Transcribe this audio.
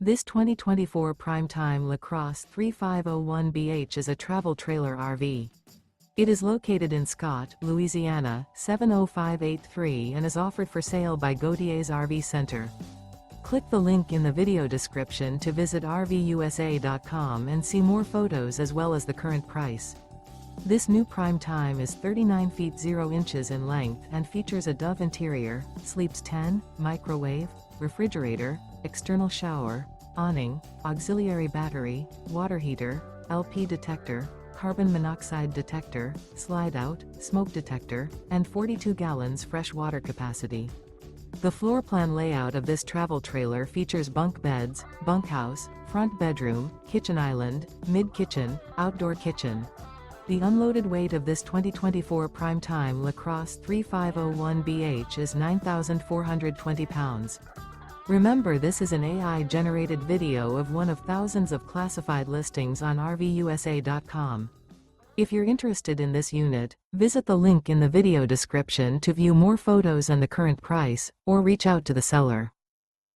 This 2024 Prime Time LaCrosse 3501BH is a travel trailer RV. It is located in Scott, Louisiana, 70583 and is offered for sale by Gauthiers RV Center. Click the link in the video description to visit RVUSA.com and see more photos as well as the current price. This new Prime Time is 39 feet 0 inches in length and features a Dove interior, sleeps 10, microwave, refrigerator, external shower, awning, auxiliary battery, water heater, LP detector, carbon monoxide detector, slide-out, smoke detector, and 42 gallons fresh water capacity. The floor plan layout of this travel trailer features bunk beds, bunkhouse, front bedroom, kitchen island, mid-kitchen, outdoor kitchen. The unloaded weight of this 2024 Prime Time LaCrosse 3501BH is 9,420 pounds. Remember, this is an AI-generated video of one of thousands of classified listings on RVUSA.com. If you're interested in this unit, visit the link in the video description to view more photos and the current price, or reach out to the seller.